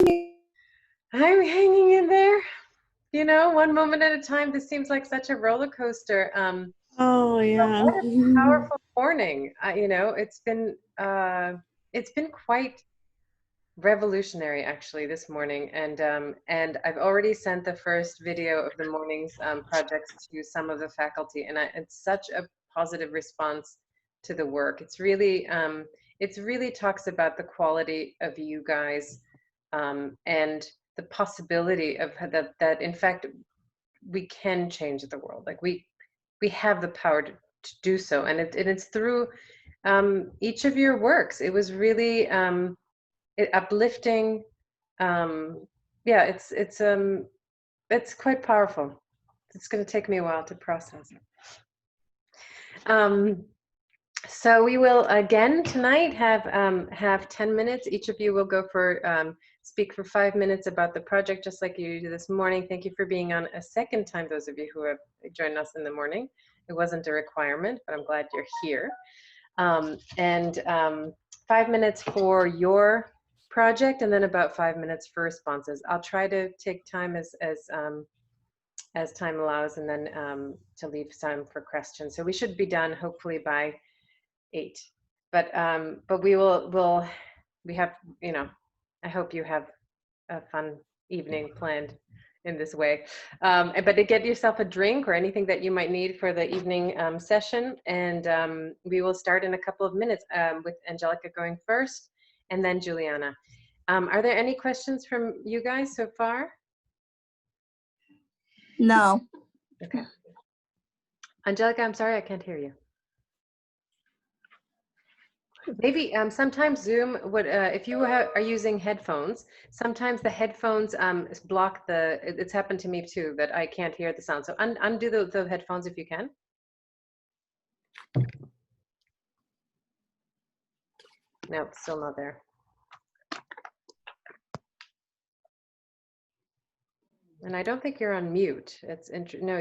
I'm hanging in there. You know, one moment at a time. This seems like such a roller coaster. Oh yeah. What a powerful morning. You know, it's been quite revolutionary actually this morning, and I've already sent the first video of the morning's projects to some of the faculty, and it's such a positive response to the work. It's really talks about the quality of you guys, and the possibility of that in fact we can change the world. Like we have the power to do so, and it's through each of your works. It was really uplifting. Yeah, it's quite powerful. It's going to take me a while to process it. So we will again tonight have 10 minutes. Each of you will go for speak for 5 minutes about the project, just like you did this morning. Thank you for being on a second time, those of you who have joined us in the morning. It wasn't a requirement, but I'm glad you're here. 5 minutes for your project, and then about 5 minutes for responses. I'll try to take time as time allows, and then to leave time for questions. So we should be done hopefully by 8. But we have, you know, I hope you have a fun evening planned in this way. But to get yourself a drink or anything that you might need for the evening session, and we will start in a couple of minutes with Angelica going first, and then Juliana. Are there any questions from you guys so far? No. Okay. Angelica, I'm sorry, I can't hear you. Maybe sometimes Zoom would, if you are using headphones, sometimes the headphones block the, it's happened to me too, that I can't hear the sound. So undo the headphones if you can. No, it's still not there. And I don't think you're on mute. It's no,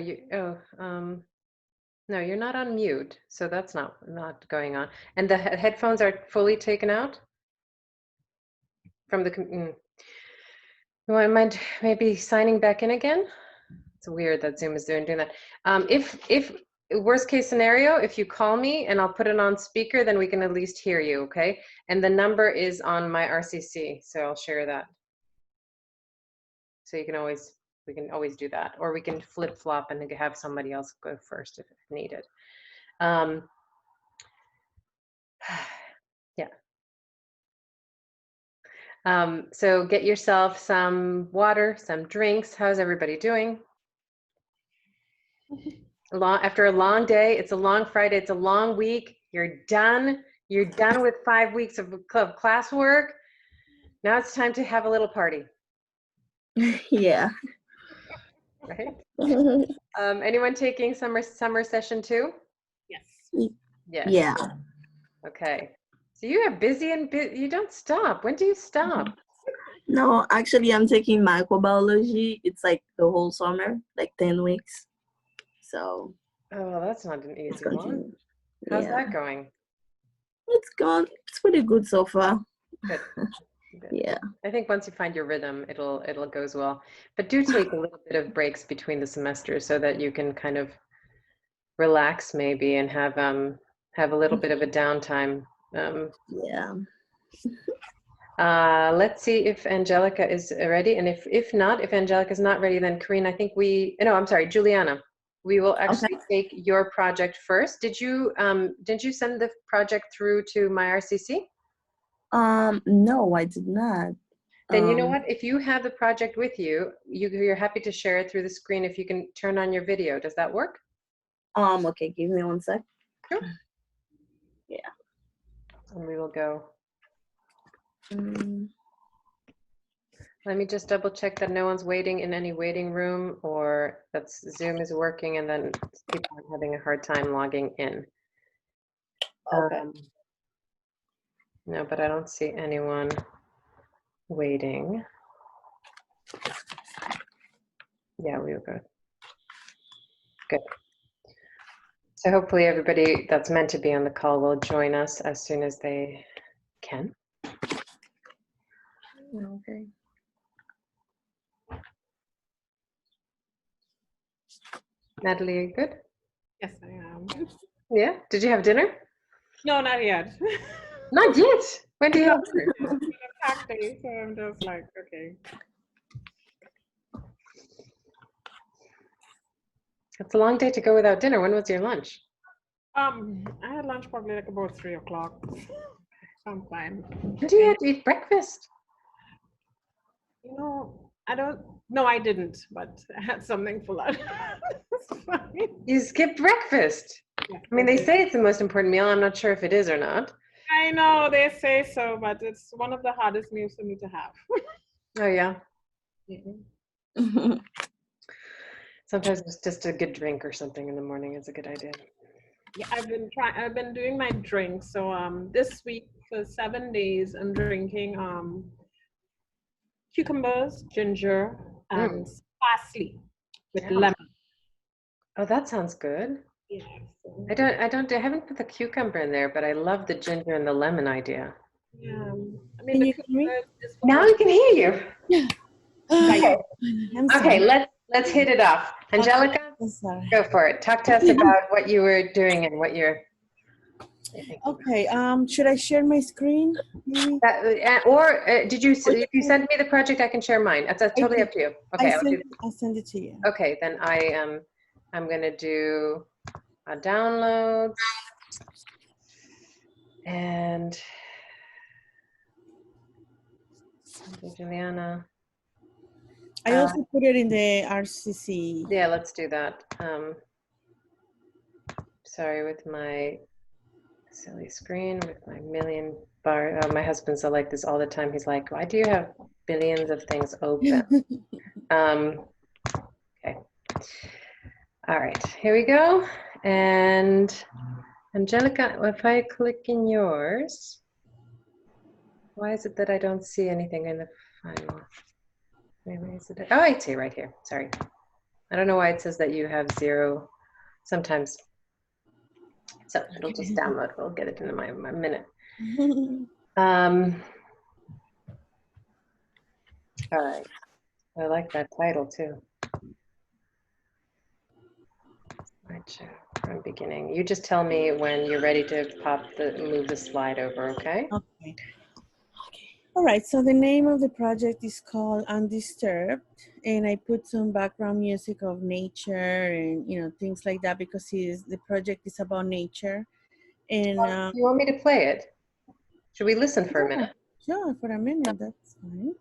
no, you're not on mute. So that's not going on. And the headphones are fully taken out from the, You mind maybe signing back in again? It's weird that Zoom is doing that. If worst case scenario, if you call me and I'll put it on speaker, then we can at least hear you, okay? And the number is on my RCC, so I'll share that. So we can always do that, or we can flip flop and have somebody else go first if needed. Yeah. So get yourself some water, some drinks. How's everybody doing? After a long day, it's a long Friday, it's a long week. You're done with 5 weeks of classwork. Now it's time to have a little party. Yeah. Right. Anyone taking summer session 2? Yes. Yes. Yeah. Okay. So you are busy and you don't stop. When do you stop? No, actually, I'm taking microbiology. It's like the whole summer, like 10 weeks. So. Oh, well, that's not an easy one. How's that going? It's gone. It's pretty good so far. Good. Good. Yeah. I think once you find your rhythm, it'll goes well. But do take a little bit of breaks between the semesters so that you can kind of relax maybe and have a little bit of a downtime. Yeah. Let's see if Angelica is ready, and if not, if Angelica is not ready, then Karine, I think I'm sorry, Juliana. We will actually take your project first. Did you send the project through to my RCC? No, I did not. Then you know what? If you have the project with you, you're happy to share it through the screen. If you can turn on your video, does that work? Okay, give me 1 sec. Sure. Yeah. And we will go. Let me just double check that no one's waiting in any waiting room, or that Zoom is working and then people are having a hard time logging in. Okay. No, but I don't see anyone waiting. Yeah, we will go. Good. So hopefully everybody that's meant to be on the call will join us as soon as they can. Okay. Natalie, are you good? Yes, I am. Yeah. Did you have dinner? No, not yet. Not yet. When do you No, have dinner? it's been a packed day, so I'm just like, okay. It's a long day to go without dinner. When was your lunch? I had lunch probably like about 3 o'clock. I'm fine. When do you have to eat breakfast? You know, I don't. No, I didn't, but I had something for lunch. It's fine. You skipped breakfast. Yeah, I mean, they did. say it's the most important meal. I'm not sure if it is or not. I know they say so, but it's one of the hardest meals for me to have. Oh, yeah. Mhm. Sometimes it's just a good drink or something in the morning is a good idea. Yeah, I've been doing my drink. So this week for 7 days, I'm drinking cucumbers, ginger, and parsley with Yeah. lemon. Oh, that sounds good. Yeah. So, I haven't put the cucumber in there, but I love the ginger and the lemon idea. yeah. I Can mean, the you hear me? cucumber is for Now I can hear you. Yeah. Okay. I'm Okay, sorry. let's hit it off. Angelica, I'm sorry. go for it. Talk to us about what you were doing and what you're thinking. Okay. Should I share my screen? Maybe. Did you, if you send me the project, I can share mine. That's totally up to you. Okay, I'll send it to you. okay, then I'm gonna do downloads and Juliana. I also put it in the RCC. Yeah, let's do that. Sorry, with my silly screen, with my million bar. My husband's like this all the time. He's like, why do you have billions of things open? Okay. All right, here we go. And Angelica, if I click in yours, why is it that I don't see anything in the final? Maybe is it? Oh, I see right here. Sorry. I don't know why it says that you have 0 sometimes. So it'll just download. We'll get it in my minute. All right. I like that title too. Slideshow from beginning. You just tell me when you're ready to move the slide over, okay? Okay. All right, so the name of the project is called Undisturbed, and I put some background music of nature and things like that because the project is about nature. And you want me to play it? Should we listen for a minute? Sure, for a minute, that's fine.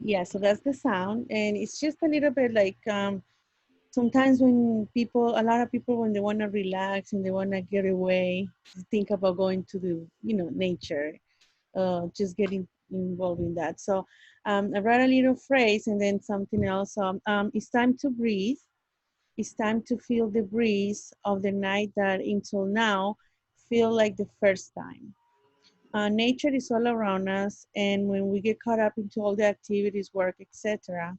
Yeah, so that's the sound, and it's just a little bit like sometimes when a lot of people, when they want to relax and they want to get away, think about going to the nature, just getting involved in that. So I wrote a little phrase and then something else. It's time to breathe. It's time to feel the breeze of the night that until now feel like the first time. Nature is all around us, and when we get caught up into all the activities, work, etc.,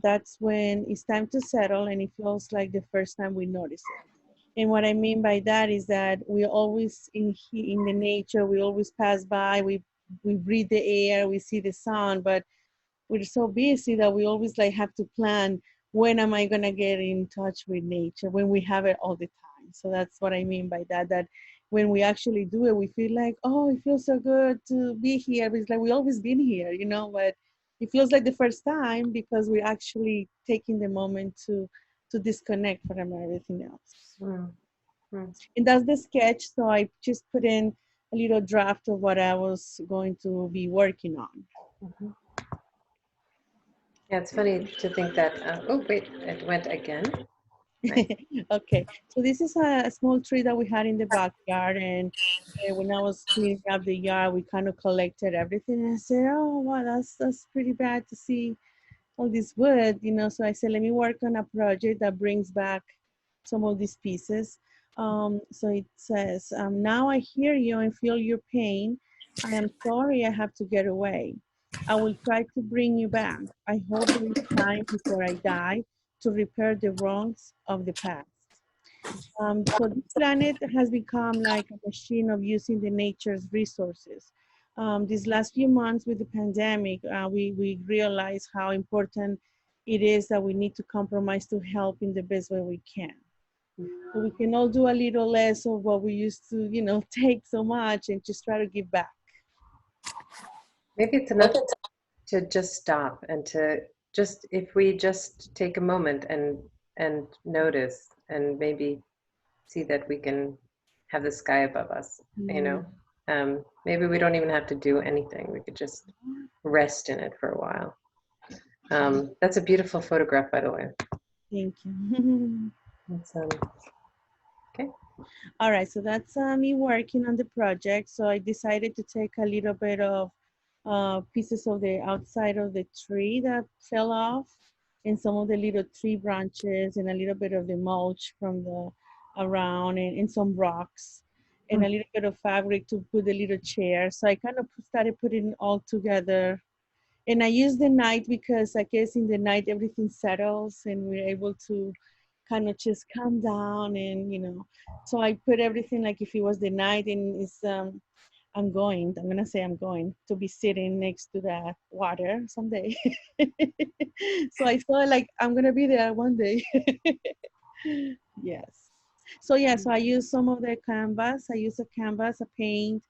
that's when it's time to settle, and it feels like the first time we notice it. And what I mean by that is that we always in the nature, we always pass by, we breathe the air, we see the sun, but we're so busy that we always like have to plan, when am I gonna get in touch with nature when we have it all the time. So that's what I mean by that, that when we actually do it, we feel like, oh, it feels so good to be here. It's like we always been here, but it feels like the first time because we're actually taking the moment to disconnect from everything else. And that's the sketch. So I just put in a little draft of what I was going to be working on. Yeah, it's funny to think that, oh, wait, it went again. Okay, so this is a small tree that we had in the backyard, and when I was cleaning up the yard, we kind of collected everything, and I said, oh, wow, that's pretty bad to see all this wood, so I said, let me work on a project that brings back some of these pieces. So it says, now I hear you and feel your pain. I am sorry I have to get away. I will try to bring you back. I hope there is time before I die to repair the wrongs of the past. So this planet has become like a machine of using the nature's resources. These last few months with the pandemic, we realize how important it is that we need to compromise to help in the best way we can. So we can all do a little less of what we used to, take so much and just try to give back. Maybe it's enough to just stop and to just, if we just take a moment and notice and maybe see that we can have the sky above us, maybe we don't even have to do anything. We could just rest in it for a while. That's a beautiful photograph, by the way. Thank you. That's, okay. All right, so that's me working on the project. So I decided to take a little bit of pieces of the outside of the tree that fell off, and some of the little tree branches, and a little bit of the mulch from the around, and some rocks, and a little bit of fabric to put the little chair. So I kind of started putting it all together. And I use the night because I guess in the night everything settles and we're able to kind of just calm down, and so I put everything like if it was the night, and it's I'm gonna say I'm going to be sitting next to that water someday. So I feel like I'm gonna be there one day. Yes. So yeah, so I use some of the canvas. I use a canvas, a paint,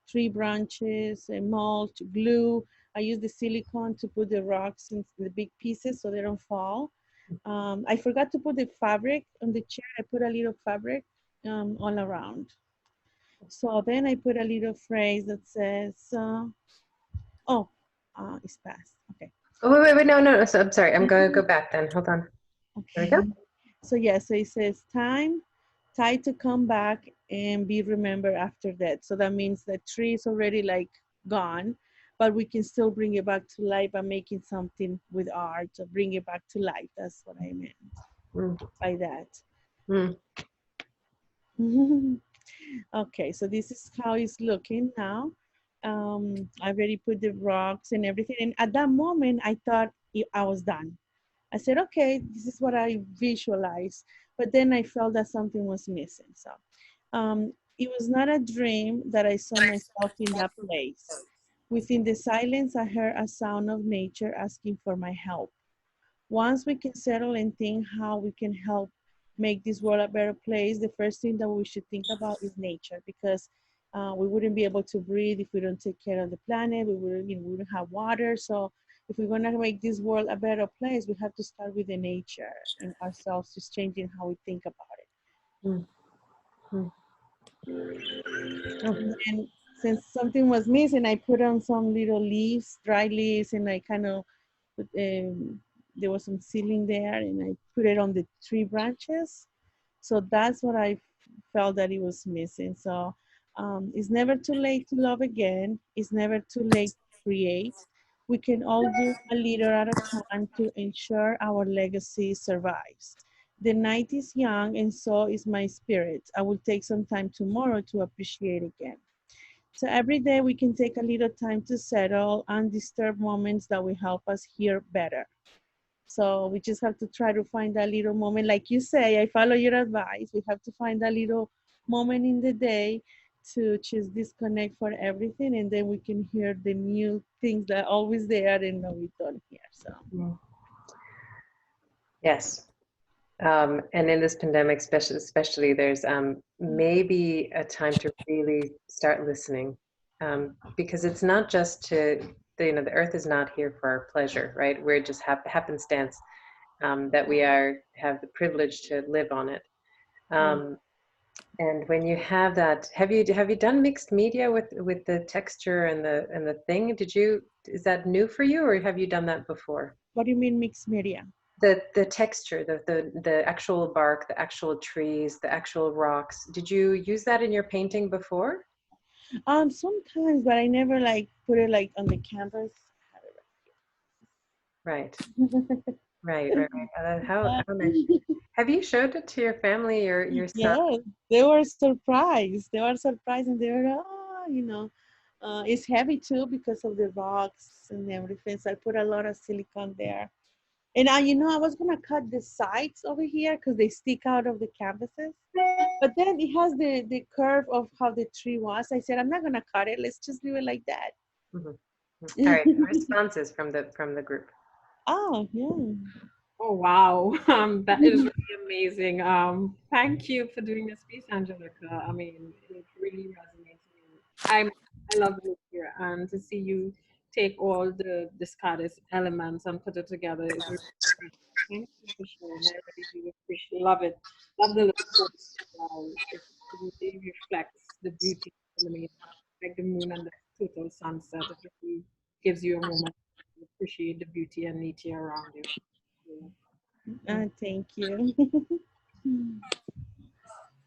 tree branches, a mulch, glue. I use the silicone to put the rocks in the big pieces so they don't fall. I forgot to put the fabric on the chair. I put a little fabric all around. So then I put a little phrase that says, it's past. Okay. Oh, wait, no. So, I'm sorry. I'm going to go back then. Hold on. Okay. There we go. So yeah, so it says time to come back and be remembered after that. So that means the tree is already like gone, but we can still bring it back to life by making something with art to bring it back to life. That's what I meant by that. Okay, so this is how it's looking now. I already put the rocks and everything. And at that moment, I thought I was done. I said, okay, this is what I visualized. But then I felt that something was missing. So it was not a dream that I saw myself in that place. Within the silence, I heard a sound of nature asking for my help. Once we can settle and think how we can help make this world a better place, the first thing that we should think about is nature, because we wouldn't be able to breathe if we don't take care of the planet. We wouldn't have water. So if we're gonna make this world a better place, we have to start with the nature and ourselves, just changing how we think about it. And since something was missing, I put on some little leaves, dry leaves, and I kind of put, there was some ceiling there, and I put it on the tree branches. So that's what I felt that it was missing. So it's never too late to love again. It's never too late to create. We can all do a little at a time to ensure our legacy survives. The night is young, and so is my spirit. I will take some time tomorrow to appreciate again. So every day we can take a little time to settle undisturbed moments that will help us hear better. So we just have to try to find that little moment. Like you say, I follow your advice. We have to find that little moment in the day to just disconnect for everything. And then we can hear the new things that are always there and we don't hear. So. Yes. And in this pandemic, especially there's maybe a time to really start listening, because it's not just the earth is not here for our pleasure, right? We're just happenstance that we have the privilege to live on it. And when you have that, have you done mixed media with the texture and the thing? Is that new for you, or have you done that before? What do you mean mixed media? The texture, the actual bark, the actual trees, the actual rocks. Did you use that in your painting before? Sometimes, but I never like put it like on the canvas. Right. Right. How nice. Have you showed it to your family or your son? Yeah, they were surprised. They were surprised, and they were, it's heavy too because of the rocks and everything. So I put a lot of silicone there. And I was gonna cut the sides over here because they stick out of the canvases. But then it has the curve of how the tree was. I said, I'm not gonna cut it. Let's just leave it like that. Mhm. All right, responses from the group. Oh, yeah. Oh wow, that is really amazing. Thank you for doing this piece, Angelica. I mean, it really resonates with me. I love it here, and to see you take all the discarded elements and put it together is really impressive. Thank you for sharing. I really do appreciate, love it. Love the little quotes as well. It really reflects the beauty of the main, like the moon and the total sunset. It really gives you a moment to appreciate the beauty and nature around you. Yeah. Thank you.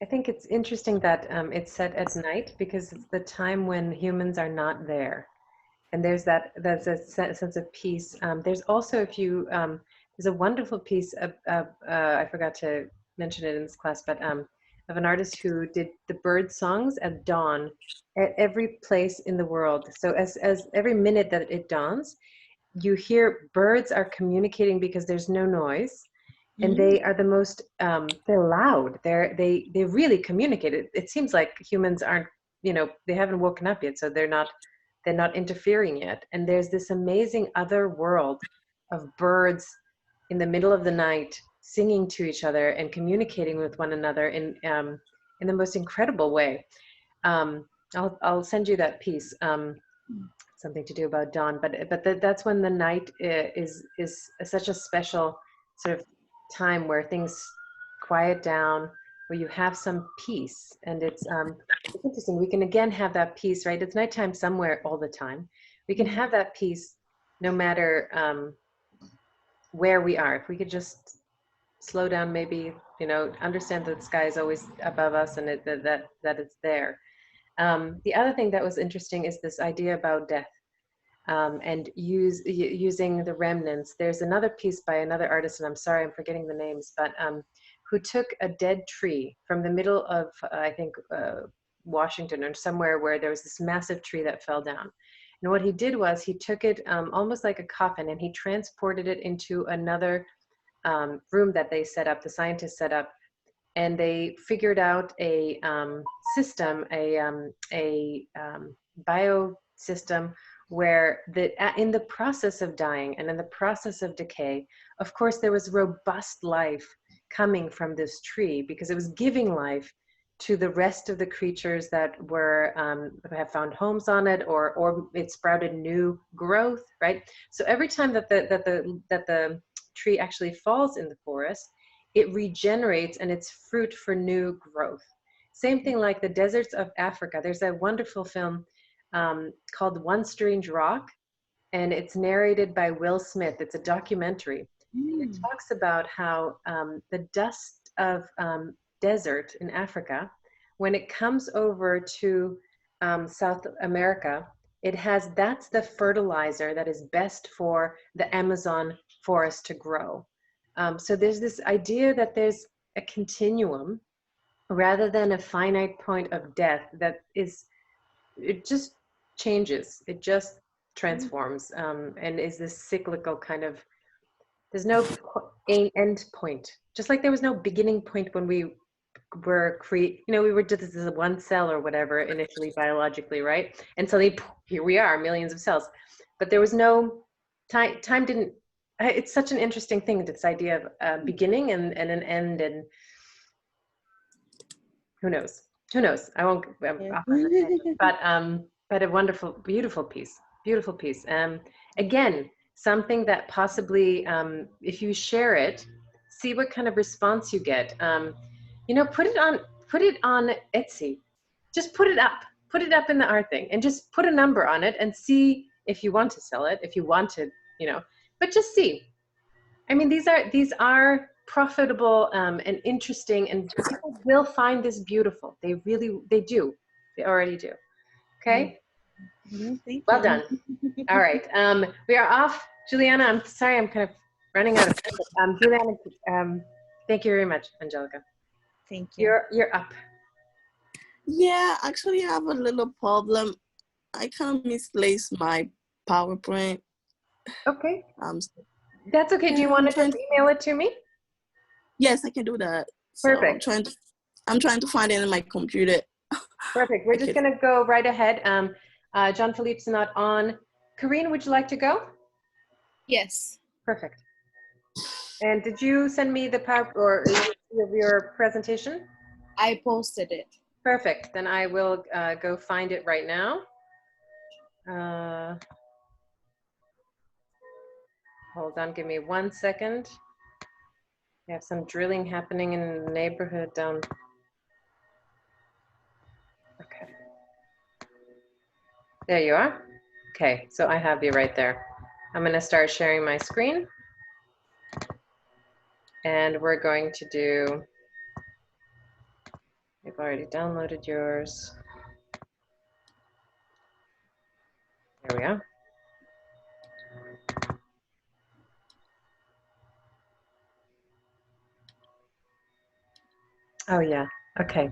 I think it's interesting that it's set at night because it's the time when humans are not there. And there's a sense of peace. There's also, there's a wonderful piece of I forgot to mention it in this class, but of an artist who did the bird songs at dawn at every place in the world. So as every minute that it dawns, you hear birds are communicating because there's no noise, and they are the most they're loud, they really communicate. It seems like humans aren't, they haven't woken up yet, so they're not interfering yet, and there's this amazing other world of birds in the middle of the night singing to each other and communicating with one another in the most incredible way. I'll send you that piece. Something to do about dawn, but that's when the night is such a special sort of time where things quiet down, where you have some peace. And it's interesting, we can again have that peace, right? It's nighttime somewhere all the time. We can have that peace no matter where we are. If we could just slow down, maybe, understand that the sky is always above us, and that it's there. The other thing that was interesting is this idea about death, and using the remnants. There's another piece by another artist, and I'm sorry, I'm forgetting the names, but who took a dead tree from the middle of, I think, Washington or somewhere, where there was this massive tree that fell down. And what he did was he took it almost like a coffin, and he transported it into another room that they set up, the scientists set up, and they figured out a system, a biosystem, where in the process of dying and in the process of decay, of course, there was robust life coming from this tree, because it was giving life to the rest of the creatures that were have found homes on it, or it sprouted new growth, right? So every time that the tree actually falls in the forest, it regenerates and it's fruit for new growth. Same thing like the deserts of Africa. There's a wonderful film called One Strange Rock, and it's narrated by Will Smith. It's a documentary. And it talks about how the dust of desert in Africa, when it comes over to South America, that's the fertilizer that is best for the Amazon forest to grow. So there's this idea that there's a continuum rather than a finite point of death that it just changes, it just transforms, and is this cyclical kind of, there's no end point, just like there was no beginning point when we were we were just this one cell or whatever initially biologically, right? And suddenly here we are, millions of cells, but there was no time didn't, it's such an interesting thing, this idea of a beginning and an end, and who knows, I won't but a wonderful, beautiful piece. Again, something that possibly, if you share it, see what kind of response you get. Put it on Etsy. Just put it up in the art thing, and just put a number on it and see if you want to sell it, if you want to, but just see. I mean, these are profitable and interesting, and people will find this beautiful. They do. They already do. Okay. Thank Well you. done. All right. We are off. Juliana, I'm sorry, I'm kind of running out of time. Juliana, thank you very much, Angelica. Thank you. You're up. Yeah, actually, I have a little problem. I kind of misplaced my PowerPoint. Okay. That's okay. Do you want to just email it to me? Yes, I can do that. So Perfect. I'm trying to find it in my computer. Perfect. We're just going to go right ahead. John Philippe's not on. Karine, would you like to go? Yes. Perfect. And did you send me the power or of your presentation? I posted it. Perfect. Then I will go find it right now. Hold on, give me 1 second. We have some drilling happening in the neighborhood down. Okay. There you are. Okay, so I have you right there. I'm going to start sharing my screen. And we're going to do, you've already downloaded yours. There we are. Oh yeah, okay.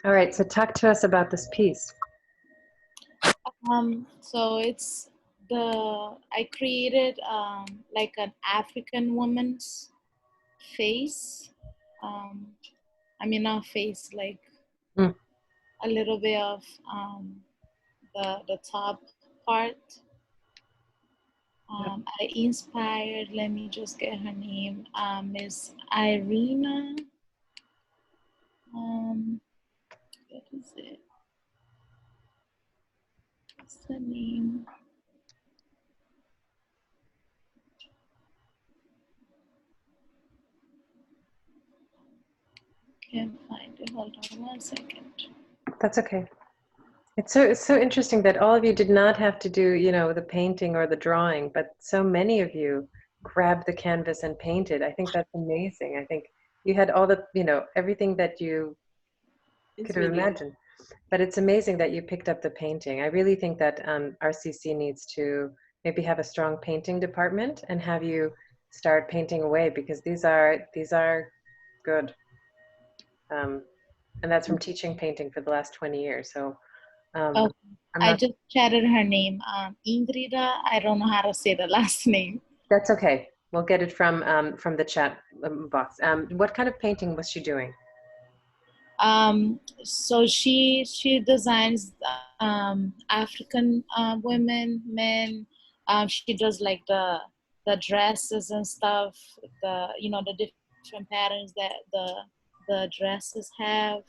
All right, so talk to us about this piece. So I created like an African woman's face. I mean, not face, like a little bit of the top part. I inspired, let me just get her name, Miss Irina. What is it? What's the name? Can't find it. Hold on 1 second. That's okay. It's so interesting that all of you did not have to do, you know, the painting or the drawing, but so many of you grabbed the canvas and painted. I think that's amazing. I think you had all the, you know, everything that you could have imagined. But it's amazing that you picked up the painting. I really think that RCC needs to maybe have a strong painting department and have you start painting away, because these are good. And that's from teaching painting for the last 20 years. So I just chatted her name, Ingrida. I don't know how to say the last name. That's okay. We'll get it from the chat box. What kind of painting was she doing? So she designs African women, men. She does like the dresses and stuff. The different patterns that the dresses have.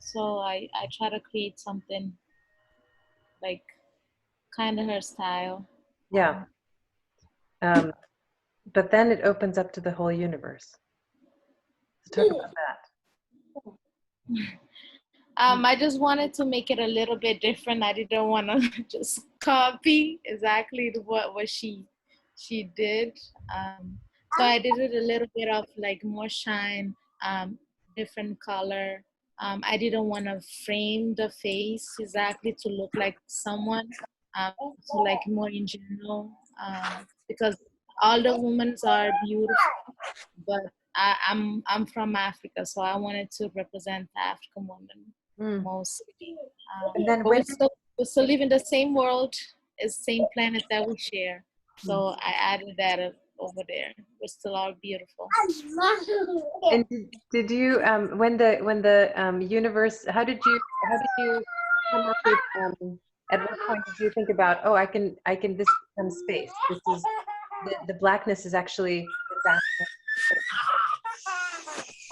So I try to create something like kind of her style. Yeah. But then it opens up to the whole universe. So talk about that. I just wanted to make it a little bit different. I didn't want to just copy exactly what she did. So I did it a little bit of like more shine, different color. I didn't want to frame the face exactly to look like someone, so like more in general, because all the women are beautiful, but I'm from Africa, so I wanted to represent the African woman mostly. And then but we still live in the same world, it's the same planet that we share. So I added that over there. We're still all beautiful. And did you when the universe? How did you come up with? At what point did you think about? Oh, I can this becomes space. This is the blackness is actually.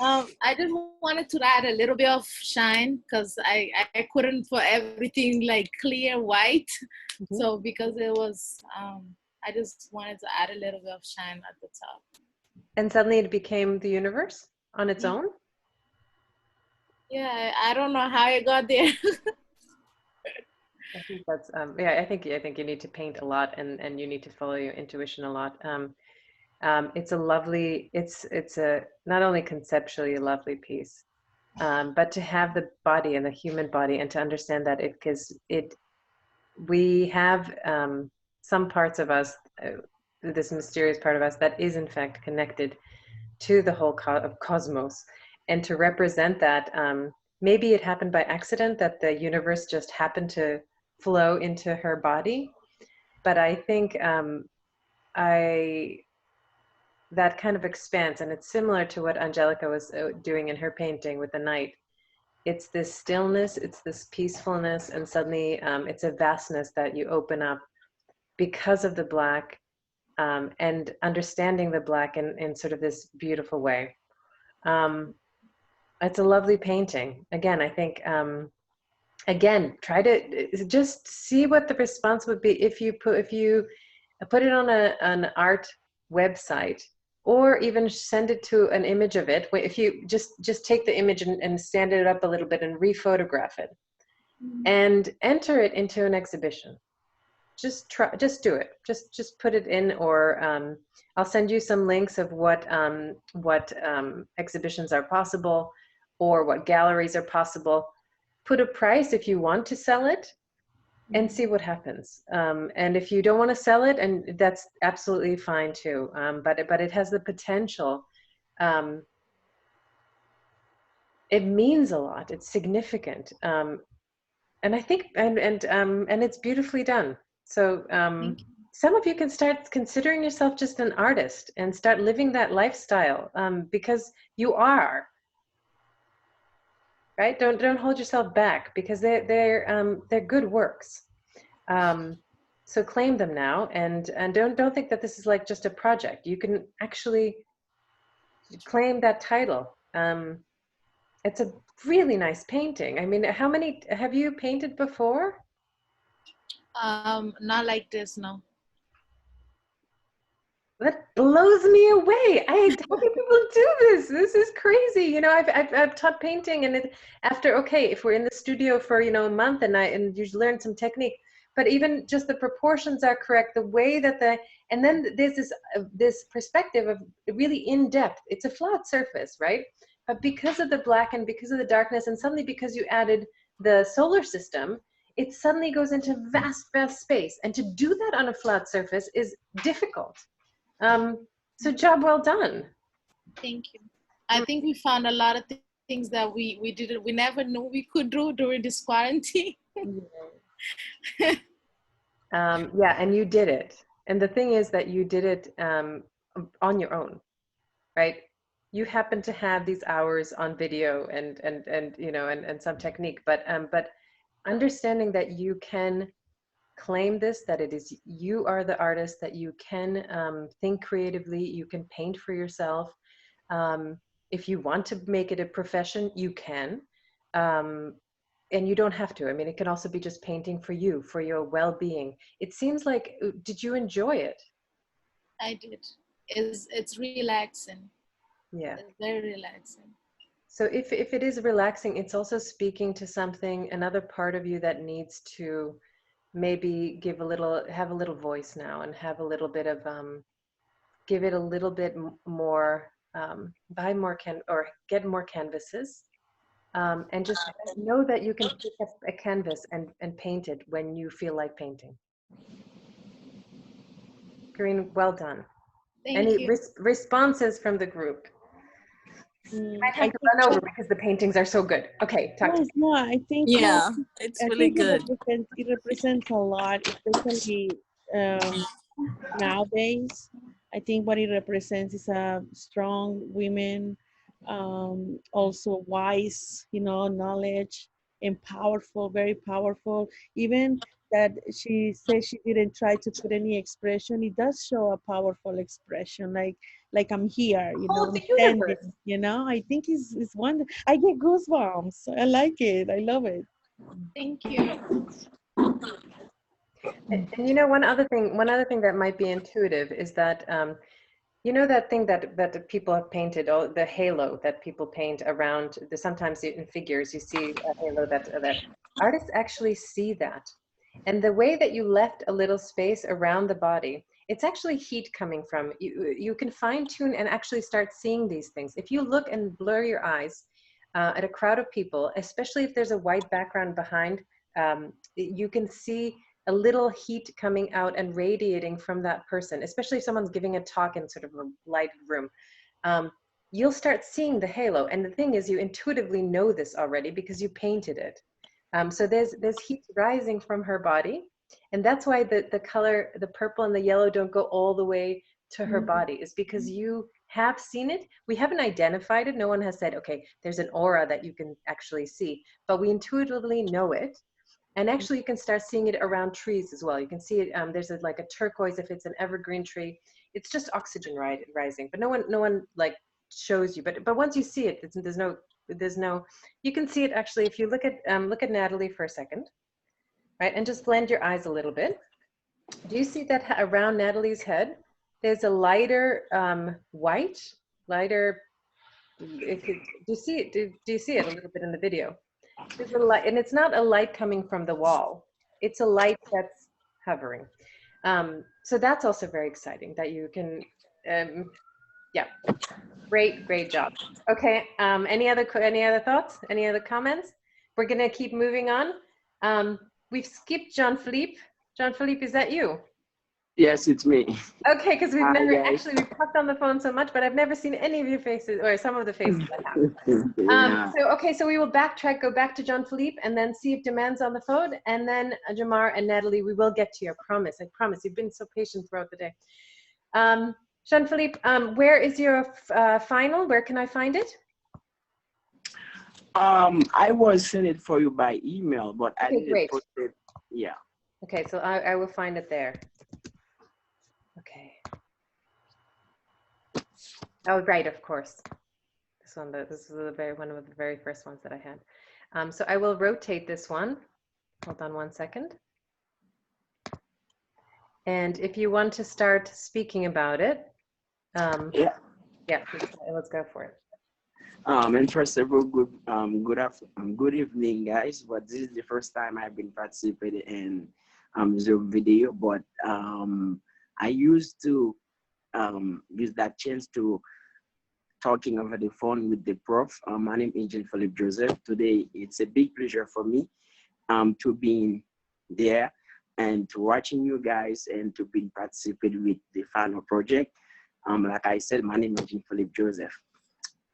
I just wanted to add a little bit of shine because I couldn't put everything like clear white. So because it was, I just wanted to add a little bit of shine at the top. And suddenly it became the universe on its own? Yeah, I don't know how it got there. I think that's, yeah, I think you need to paint a lot and you need to follow your intuition a lot. It's a lovely, it's a not only conceptually a lovely piece, but to have the body and the human body and to understand that we have some parts of us, this mysterious part of us that is in fact connected to the whole cosmos, and to represent that maybe it happened by accident that the universe just happened to flow into her body. But I think that kind of expanse, and it's similar to what Angelica was doing in her painting with the night. It's this stillness, it's this peacefulness, and suddenly it's a vastness that you open up because of the black, and understanding the black in sort of this beautiful way. It's a lovely painting. Again, I think, again, try to just see what the response would be if you put it on an art website, or even send it to an image of it. If you just take the image and stand it up a little bit and rephotograph it, and enter it into an exhibition. Just do it. Just put it in, or I'll send you some links of what exhibitions are possible, or what galleries are possible. Put a price if you want to sell it, and see what happens. And if you don't want to sell it, and that's absolutely fine too. But it has the potential. It means a lot. It's significant. And I think, and it's beautifully done. So some of you can start considering yourself just an artist and start living that lifestyle, because you are. Right? Don't hold yourself back, because they're good works. So claim them now, and don't think that this is like just a project. You can actually claim that title. It's a really nice painting. I mean, how many have you painted before? Not like this, no. That blows me away. How many people do this? This is crazy. You know, I've taught painting, and if we're in the studio for a month, and you learn some technique, but even just the proportions are correct, the way that and then there's this perspective of really in depth. It's a flat surface, right? But because of the black and because of the darkness, and suddenly because you added the solar system, it suddenly goes into vast space. And to do that on a flat surface is difficult. So job well done. Thank you. I think we found a lot of things that we never knew we could do during this quarantine. Yeah, and you did it. And the thing is that you did it on your own, right? You happen to have these hours on video and some technique, but understanding that you can claim this, that it is you are the artist, that you can think creatively, you can paint for yourself. If you want to make it a profession, you can. And you don't have to. I mean, it can also be just painting for you, for your well-being. It seems like, did you enjoy it? I did. It's relaxing. Yeah. It's very relaxing. So if it is relaxing, it's also speaking to something, another part of you that needs to maybe have a little voice now, and have a little bit of, give it a little bit more, buy more or get more canvases. And just know that you can pick up a canvas and paint it when you feel like painting. Corinne, well done. Thank you. Responses from the group? You might have to run over because the paintings are so good. Okay, talk to me. No, I think it's really good. It represents a lot, especially nowadays. I think what it represents is a strong women, also wise, knowledge, and powerful, very powerful. Even that she says she didn't try to put any expression, it does show a powerful expression, like I'm here, Oh, the standing, universe. I think it's wonderful. I get goosebumps. I like it. I love it. Thank you. And one other thing that might be intuitive is that that thing that people have painted, the halo that people paint around sometimes in figures, you see a halo that artists actually see that. And the way that you left a little space around the body, it's actually heat coming from you can fine tune and actually start seeing these things. If you look and blur your eyes at a crowd of people, especially if there's a white background behind, you can see a little heat coming out and radiating from that person, especially if someone's giving a talk in sort of a light room. you'll start seeing the halo. And the thing is, you intuitively know this already because you painted it. So there's heat rising from her body, and that's why the color, the purple and the yellow, don't go all the way to her body, is because you have seen it. We haven't identified it. No one has said, okay, there's an aura that you can actually see, but we intuitively know it. And actually, you can start seeing it around trees as well. You can see it. There's like a turquoise if it's an evergreen tree. It's just oxygen rising, but no one like shows you. But once you see it, there's no. You can see it actually if you look at Natalie for a second, right, and just blend your eyes a little bit. Do you see that around Natalie's head? There's a lighter white, lighter. Do you see it? Do you see it a little bit in the video? There's a light, and it's not a light coming from the wall. It's a light that's hovering. So that's also very exciting that you can, yeah, great job. Okay, any other thoughts? Any other comments? We're gonna keep moving on. We've skipped Jean-Philippe. Jean-Philippe, is that you? Yes, it's me. Okay, because we've Hi, never guys. we've talked on the phone so much, but I've never seen any of your faces, or some of the faces I have. Yeah. So we will backtrack, go back to Jean-Philippe, and then see if Demand's on the phone, and then Jamar and Natalie, we will get to you, I promise. You've been so patient throughout the day. Jean-Philippe, where is your final? Where can I find it? I was sent it for you by email, but I Okay, didn't great. post it. Yeah. Okay, so I will find it there. Okay. Oh, right, of course. This is one of the very first ones that I had. So I will rotate this one. Hold on one second. And if you want to start speaking about it, Yeah. let's go for it. And first of all, good evening, guys. But this is the first time I've been participating in Zoom video. But I used to use that chance to talking over the phone with the prof. My name is Jean-Philippe Joseph. Today, it's a big pleasure for me to be there and to watching you guys and to be participating with the final project. Like I said, my name is Jean-Philippe Joseph.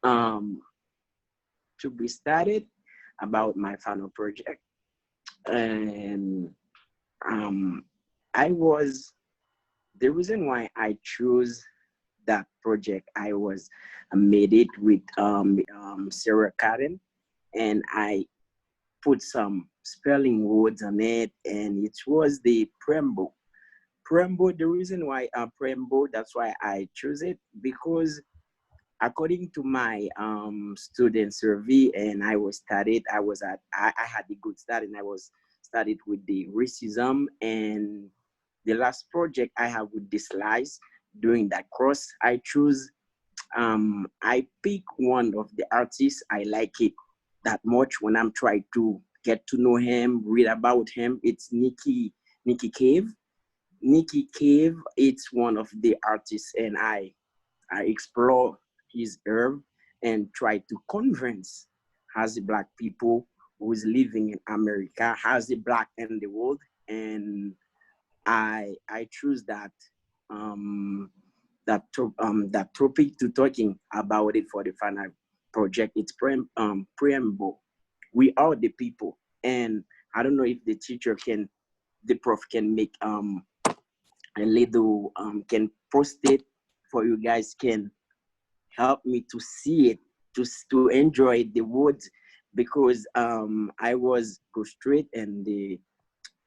To be started about my final project, and the reason why I chose that project, I was made it with Sarah Karen, and I put some spelling words on it, and it was the Prembo. Prembo, the reason why Prembo, that's why I chose it, because according to my student survey, and I had a good start, and I was started with the racism, and the last project I have with the slice. During that course, I choose, I pick one of the artists. I like it that much when I'm trying to get to know him, read about him. It's Nikki Cave. Nikki Cave, it's one of the artists, and I explore his herb and try to convince as the Black people who is living in America, as the Black in the world, and I choose that that topic to talking about it for the final project. It's preamble. We are the people, and I don't know if the prof can make a little can post it for you guys, can help me to see it, to enjoy the words, because I was go straight in the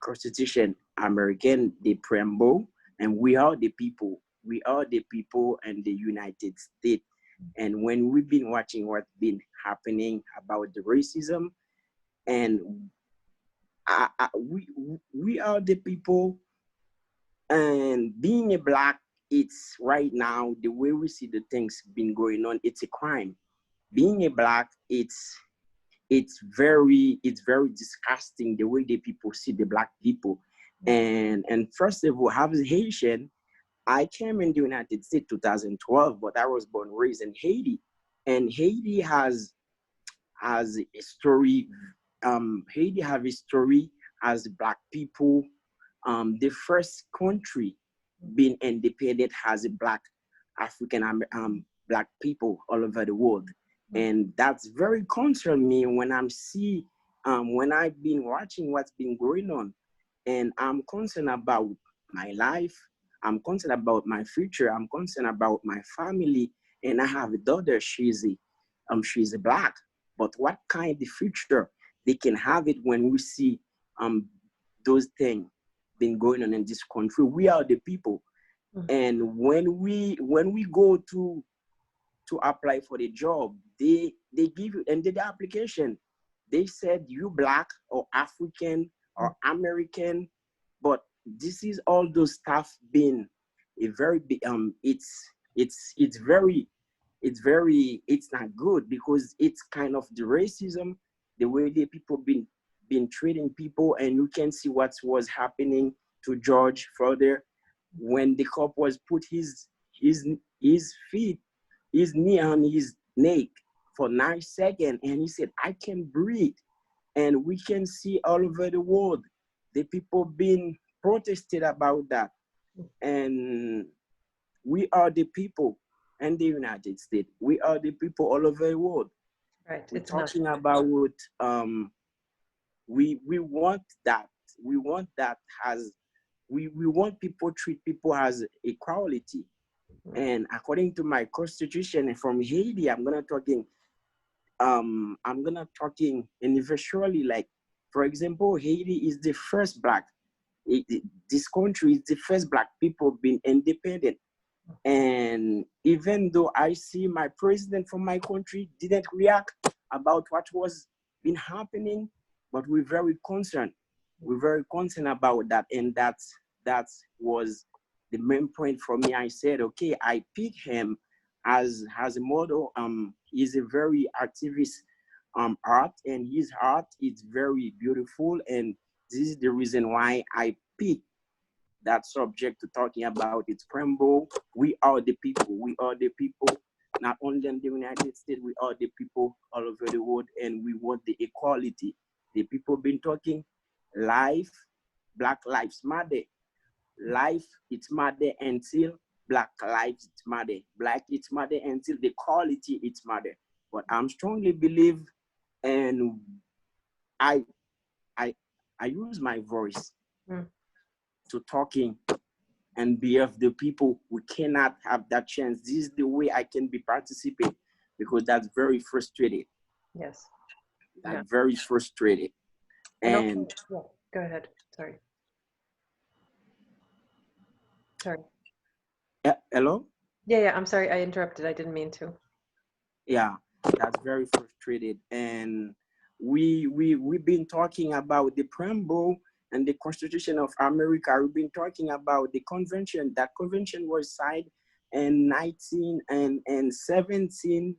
Constitution American, the preamble, and we are the people. We are the people in the United States. And when we've been watching what's been happening about the racism, and we are the people, and being a Black, it's right now the way we see the things been going on. It's a crime. Being a Black, it's very disgusting the way the people see the Black people. And first of all, as a Haitian, I came in the United States 2012, but I was born raised in Haiti, and Haiti has a story. Haiti have a story as Black people. The first country being independent has a Black African Black people all over the world. And that's very concerned me when when I've been watching what's been going on, and I'm concerned about my life. I'm concerned about my future. I'm concerned about my family. And I have a daughter. She's a Black. But what kind of future they can have it when we see those things been going on in this country? We are the people. And when we go to apply for the job, they give you, and the application, they said you Black or African or American, but this is all those stuff been a very big it's not good, because it's kind of the racism, the way the people been treating people. And you can see what was happening to George Floyd when the cop was put his knee on his neck for 9 seconds, and he said, I can breathe. And we can see all over the world the people being protested about that. And we are the people in the United States. We are the people all over the world. Right. We're It's talking not. about we want that. We want that as we want people treat people as equality. And according to my constitution from Haiti, I'm gonna talking universally. Like, for example, Haiti is the first Black. This country is the first Black people being independent. And even though I see my president from my country didn't react about what was been happening, but we're very concerned. We're very concerned about that, and that was the main point for me. I said, okay, I pick him as a model. He's a very activist art, and his art is very beautiful, and this is the reason why I picked that subject to talking about its preamble. We are the people. We are the people, not only in the United States, we are the people all over the world, and we want the equality. The people been talking life, Black Lives Matter. Life, it's matter until Black lives, it's matter. Black, it's matter until the quality, it's matter. But I'm strongly believe, and I use my voice to talking and be of the people who cannot have that chance. This is the way I can be participating, because that's very frustrated. Yes. That's very frustrated. And also, go ahead. Sorry. Hello? Yeah, I'm sorry. I interrupted. I didn't mean to. Yeah, that's very frustrated. And we've been talking about the preamble and the Constitution of America. We've been talking about the convention. That convention was signed in 1917,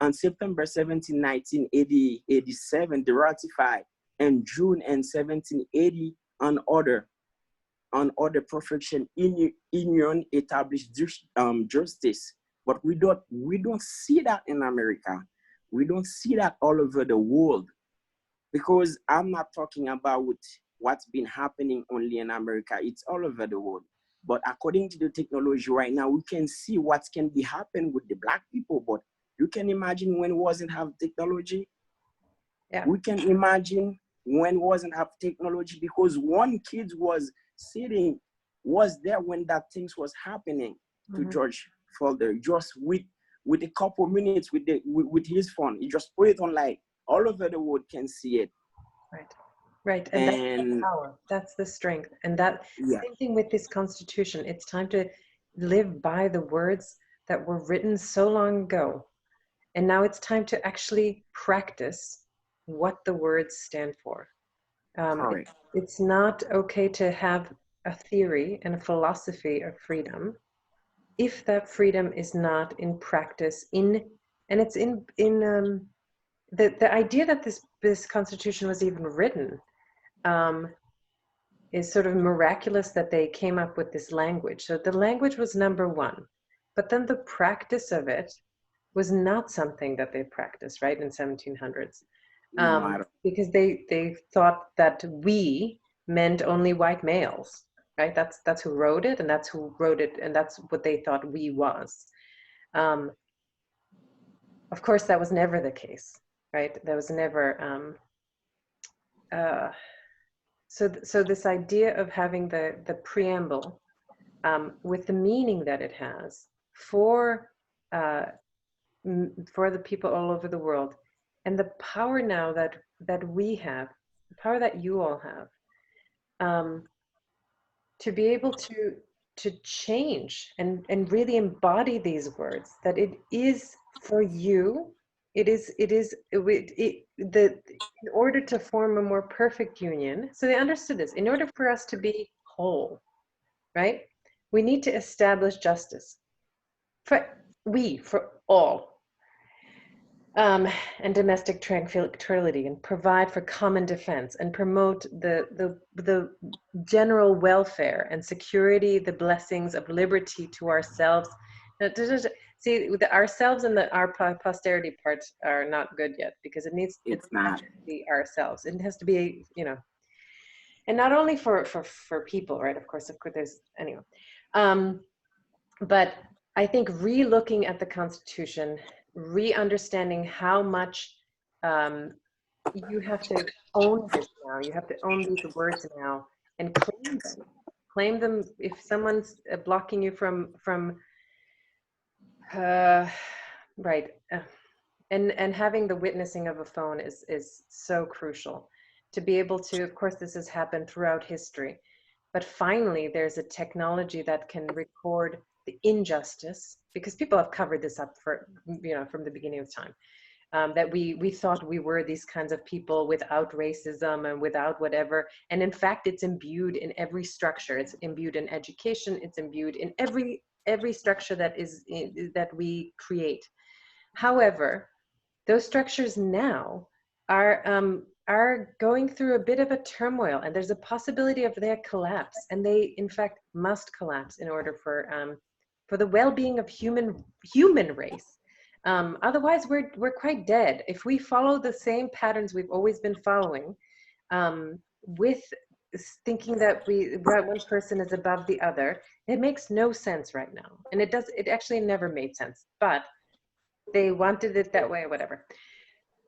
on September 17, 1987, they ratified. In June in 1780, on order perfection in union established justice. But we don't see that in America. We don't see that all over the world, because I'm not talking about what's been happening only in America. It's all over the world. But according to the technology right now, we can see what can be happening with the Black people. But you can imagine when wasn't have technology. Yeah. We can imagine when wasn't have technology, because one kid was there when that things was happening to George Floyd, just with a couple minutes with his phone. He just put it on, like all over the world can see it. Right. And that's the power. That's the strength. And that same thing with this Constitution. It's time to live by the words that were written so long ago. And now it's time to actually practice what the words stand for. It's not okay to have a theory and a philosophy of freedom if that freedom is not in practice the idea that this Constitution was even written is sort of miraculous, that they came up with this language. So the language was number one, but then the practice of it was not something that they practiced, right, in 1700s. Because they thought that we meant only white males, right? That's who wrote it, and that's what they thought we was. Of course, that was never the case, right? That was never, so this idea of having the preamble with the meaning that it has for the people all over the world, and the power now that we have, the power that you all have, to be able to change and really embody these words, that it is for you, in order to form a more perfect union. So they understood this. In order for us to be whole, right, we need to establish justice for all, and domestic tranquility, and provide for common defense, and promote the general welfare and security, the blessings of liberty to ourselves. See, the ourselves and our posterity parts are not good yet, because it's not to be ourselves. It has to be, and not only for people, right? Of course, there's anyway. But I think re-looking at the Constitution, re-understanding how much you have to own this now. You have to own these words now and claim them. Claim them. If someone's blocking you from right, and having the witnessing of a phone is so crucial to be able to. Of course, this has happened throughout history, but finally, there's a technology that can record the injustice, because people have covered this up for, from the beginning of time, that we thought we were these kinds of people without racism and without whatever. And in fact, it's imbued in every structure. It's imbued in education. It's imbued in every structure that we create. However, those structures now are going through a bit of a turmoil, and there's a possibility of their collapse, and they in fact must collapse in order for the well-being of human race. Otherwise, we're quite dead if we follow the same patterns we've always been following, with thinking that one person is above the other. It makes no sense right now, and it actually never made sense, but they wanted it that way or whatever.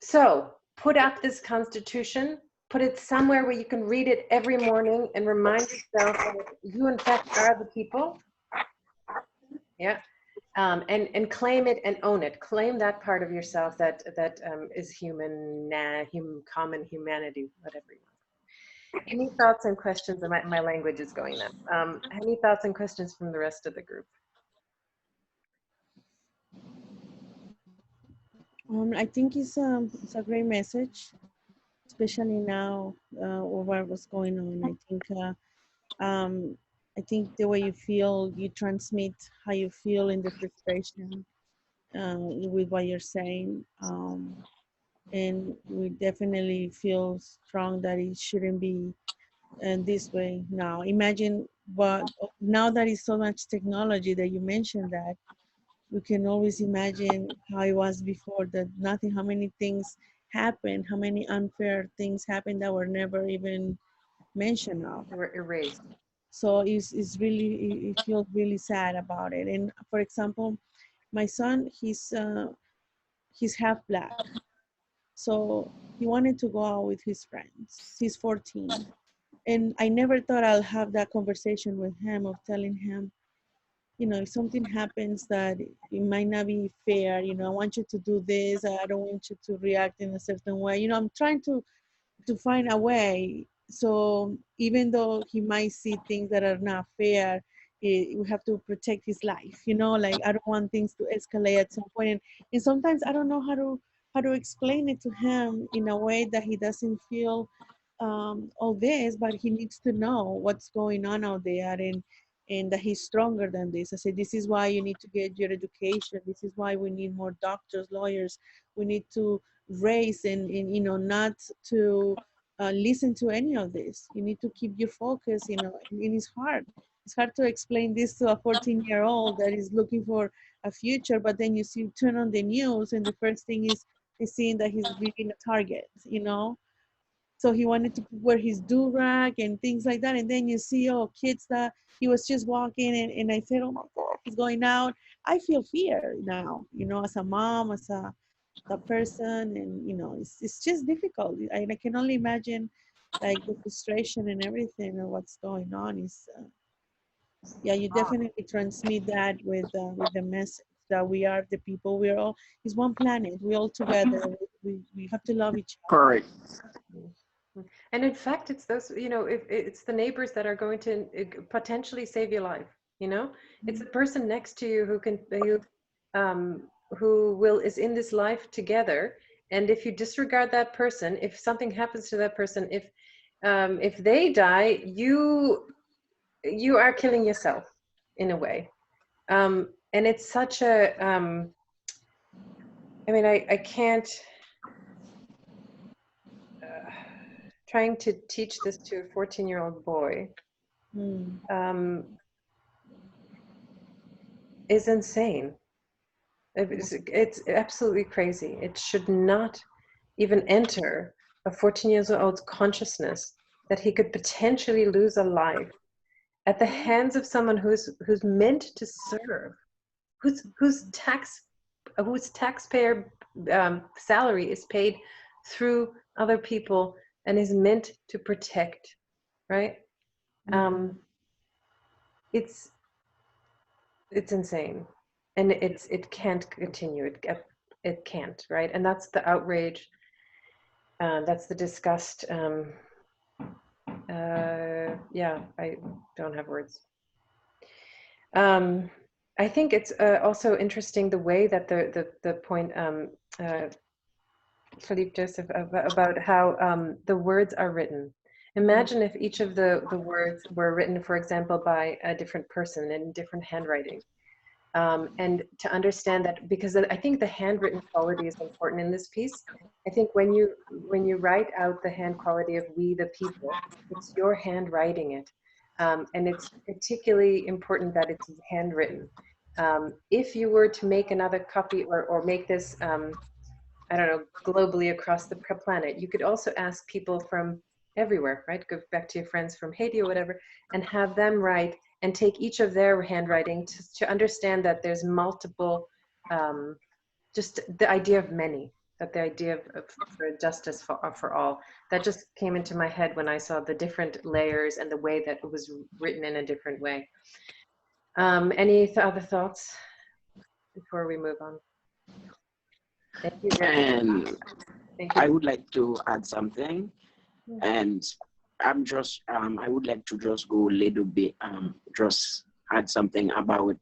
So put up this Constitution, put it somewhere where you can read it every morning and remind yourself that you in fact are the people. Yeah. And claim it and own it. Claim that part of yourself that is human, common humanity, whatever you want. Any thoughts and questions? My language is going now. Any thoughts and questions from the rest of the group? I think it's a great message, especially now over what's going on. I think the way you feel, you transmit how you feel in the frustration with what you're saying. And we definitely feel strong that it shouldn't be this way now. Imagine now that is so much technology that you mentioned, that we can always imagine how it was before, that nothing, how many things happened, how many unfair things happened that were never even mentioned of. They were erased. So it's really, it feels really sad about it. And for example, my son, he's half Black. So he wanted to go out with his friends. He's 14. And I never thought I'll have that conversation with him of telling him, if something happens that it might not be fair, I want you to do this. I don't want you to react in a certain way. I'm trying to find a way. So even though he might see things that are not fair, we have to protect his life. Like I don't want things to escalate at some point. And sometimes I don't know how to explain it to him in a way that he doesn't feel all this, but he needs to know what's going on out there, and that he's stronger than this. I said, this is why you need to get your education. This is why we need more doctors, lawyers. We need to raise and not to listen to any of this. You need to keep your focus, and it's hard. It's hard to explain this to a 14-year-old that is looking for a future, but then you turn on the news, and the first thing is seeing that he's being a target, So he wanted to wear his do-rag and things like that. And then you see, kids that he was just walking, and I said, oh my God, he's going out. I feel fear now, as a mom, as a the person, and it's just difficult. I can only imagine like the frustration and everything and what's going on is yeah, you definitely transmit that with the message that we are the people, we're all, it's one planet, we're all together, we have to love each other. Correct. And in fact, it's those, if it's the neighbors that are going to potentially save your life, it's the person next to you who is in this life together. And if you disregard that person, if something happens to that person, if they die, you are killing yourself in a way. And it's such a, I can't, trying to teach this to a 14-year-old boy is insane. It's absolutely crazy. It should not even enter a 14-year-old's consciousness that he could potentially lose a life at the hands of someone who's meant to serve, whose taxpayer salary is paid through other people and is meant to protect, right? It's insane, and it can't continue. It can't, right? And that's the outrage. That's the disgust. Yeah, I don't have words. I think it's also interesting the way that the point Philippe Joseph about how the words are written. Imagine if each of the words were written, for example, by a different person in different handwriting. And to understand that, because I think the handwritten quality is important in this piece. I think when you write out the hand quality of we the people, it's your hand writing it. And it's particularly important that it's handwritten. If you were to make another copy or make this, I don't know, globally across the planet, you could also ask people from everywhere, right? Go back to your friends from Haiti or whatever, and have them write and take each of their handwriting to understand that there's multiple, just the idea of many, that the idea of for justice for all, that just came into my head when I saw the different layers and the way that it was written in a different way. Any other thoughts before we move on? Thank you. And Thank you. I would like to add something, and I would like to just go a little bit, just add something about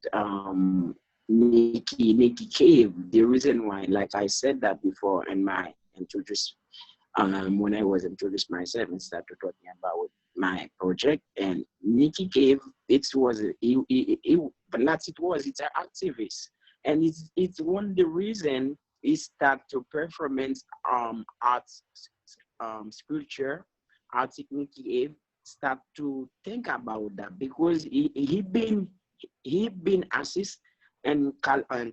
Nikki Cave. The reason why, like I said that before in my introduce, when I was introduced myself and started talking about my project, and Nikki Cave, it's an activist, and it's one of the reason he start to performance arts, sculpture, art technique, start to think about that, because he been assist in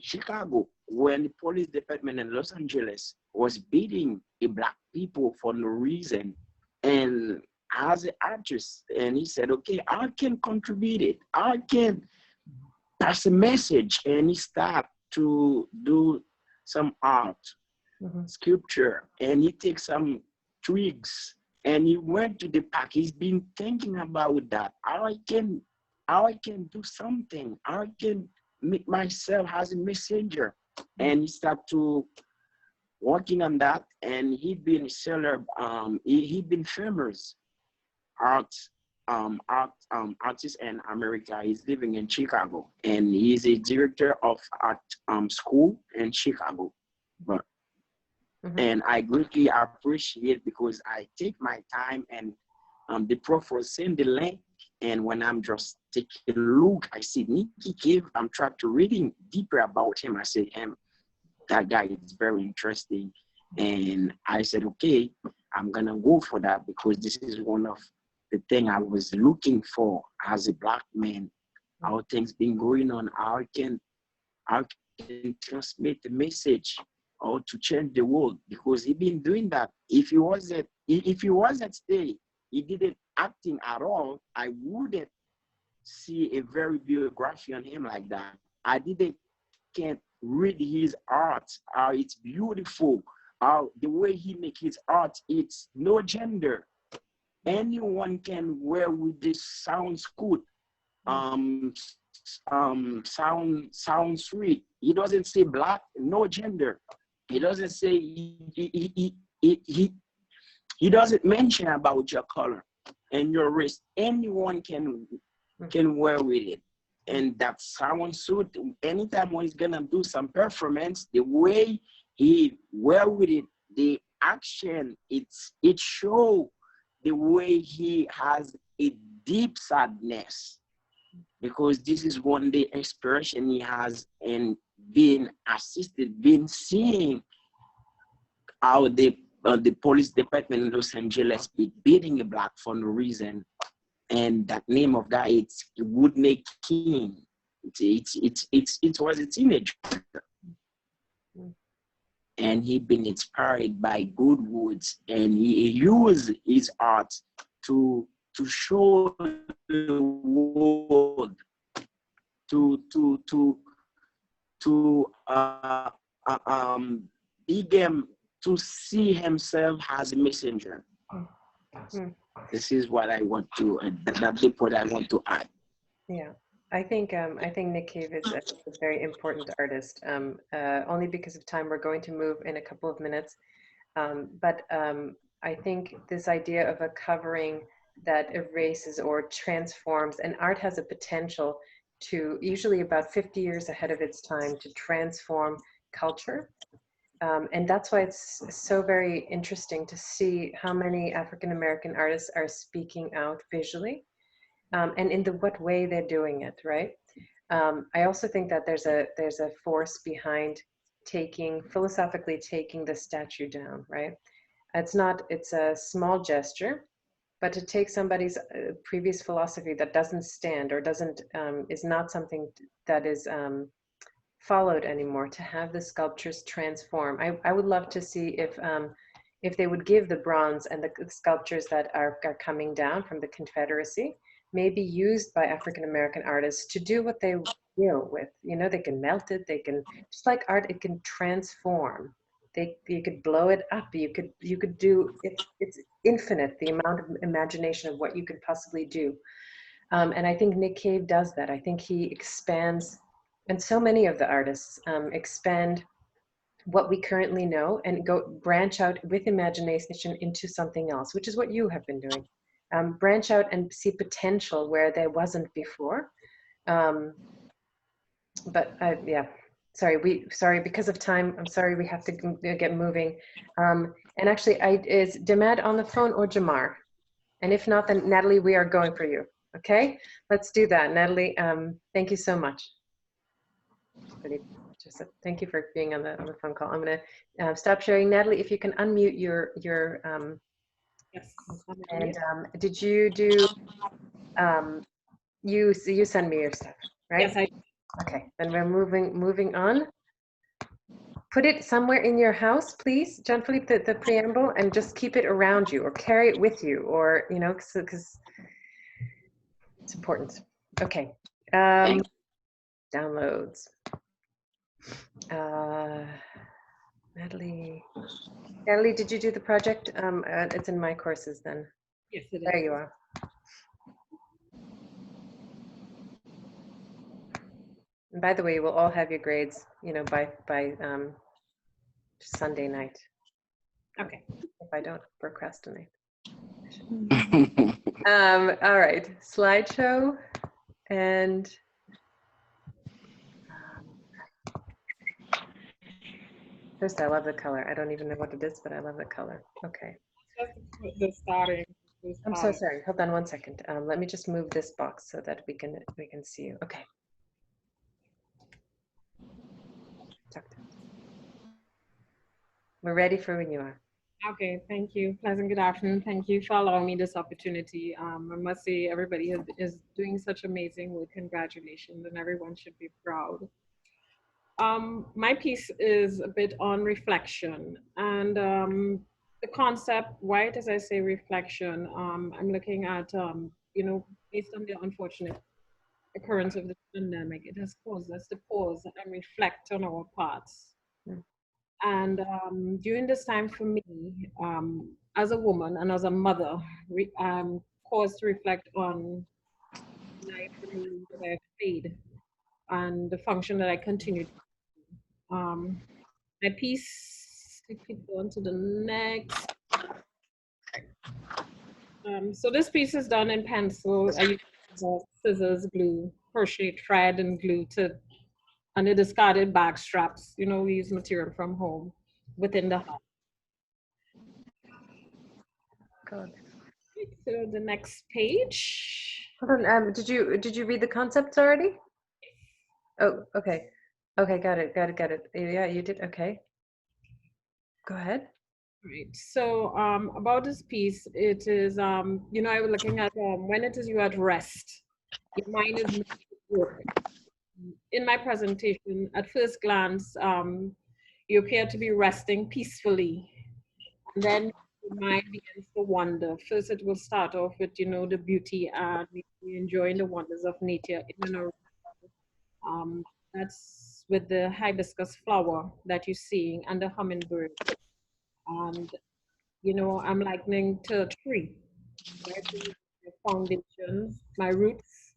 Chicago when the police department in Los Angeles was beating the black people for no reason. And as an artist, and he said, okay, I can contribute it. I can pass a message. And he started to do some art, sculpture, and he takes some twigs and he went to the park. He's been thinking about that. How I can do something. How I can make myself as a messenger. And he started to working on that, and he'd been he'd been famous artist in America. He's living in Chicago, and he's a director of art school in Chicago. But and I greatly appreciate, because I take my time, and the prof will send the link, and when I'm just taking a look, I see Nikki Cave. I'm trying to reading deeper about him. I say, that guy is very interesting, and I said, okay, I'm gonna go for that, because this is one of the thing I was looking for as a black man. How things been going on, how I can transmit the message or to change the world, because he been doing that. If he wasn't stay, he didn't acting at all, I wouldn't see a very biography on him like that. I didn't can read his art, how it's beautiful, how the way he make his art, it's no gender. Anyone can wear with this sounds good, sound sweet. He doesn't say black, no gender. He doesn't say he doesn't mention about your color and your race. Anyone can wear with it. And that sound suit, anytime when he's gonna do some performance, the way he wear with it, the action, it show the way he has a deep sadness, because this is one the expression he has, and being assisted, being seeing how the police department in Los Angeles be beating a black for no reason. And that name of that, it's Woodney King. It was a teenager, and he been inspired by Goodwoods, and he used his art to show the world, to begin to see himself as a messenger. This is what I want to, that's the point I want to add. Yeah, I think Nick Cave is a very important artist. Only because of time, we're going to move in a couple of minutes. But I think this idea of a covering that erases or transforms, and art has a potential to, usually about 50 years ahead of its time, to transform culture. And that's why it's so very interesting to see how many African-American artists are speaking out visually, and in what way they're doing it, right? I also think that there's a force behind philosophically taking the statue down, right? It's a small gesture, but to take somebody's previous philosophy that doesn't stand or is not something that is followed anymore, to have the sculptures transform. I would love to see if they would give the bronze and the sculptures that are coming down from the Confederacy, may be used by African-American artists to do what they will with. You know, they can melt it, they can, just like art, it can transform. You could blow it up, you could do, it's infinite, the amount of imagination of what you could possibly do. And I think Nick Cave does that. I think he expands, and so many of the artists expand what we currently know and branch out with imagination into something else, which is what you have been doing. Branch out and see potential where there wasn't before. Yeah, sorry, because of time, I'm sorry, we have to get moving. And actually, is Demad on the phone or Jamar? And if not, then Natalie, we are going for you. Okay, let's do that. Natalie, thank you so much. Thank you for being on the phone call. I'm going to stop sharing. Natalie, if you can unmute your yes. And did you do, you send me your stuff, right? Yes, I. Okay, then we're moving on. Put it somewhere in your house, please, Jean-Philippe, the preamble, and just keep it around you or carry it with you, or, you know, because it's important. Okay, downloads. Natalie, did you do the project? It's in my courses then. Yes, it is. There you are. And by the way, you will all have your grades, you know, by Sunday night. Okay. If I don't procrastinate. All right, slideshow, and first, I love the color. I don't even know what it is, but I love the color. Okay. The starting. I'm so sorry. Hold on one second. Let me just move this box so that we can see you. Okay. We're ready for when you are. Okay, thank you. Pleasant good afternoon. Thank you for allowing me this opportunity. I must say everybody is doing such amazing work. Congratulations, and everyone should be proud. My piece is a bit on reflection, and the concept, why does I say reflection? I'm looking at, you know, based on the unfortunate occurrence of the pandemic, it has caused us to pause and reflect on our parts. Mm. And during this time for me, as a woman and as a mother, caused to reflect on life and the role that I've played and the function that I continue to do. My piece, if we go on to the next. So this piece is done in pencil. I use scissors, glue, crochet thread, and glue and the discarded bag straps. You know, we use material from home within the house. God. So the next page. Hold on. Did you read the concepts already? Oh, okay. Okay, got it. Yeah, you did. Okay. Go ahead. Right. So about this piece, it is you know, I was looking at when it is you at rest, your mind is not at work. In my presentation, at first glance, you appear to be resting peacefully, and then your mind begins to wander. First, it will start off with, you know, the beauty and enjoying the wonders of nature in and around. That's with the hibiscus flower that you're seeing and the hummingbird. And, you know, I'm likening to a tree, right? The foundations, my roots.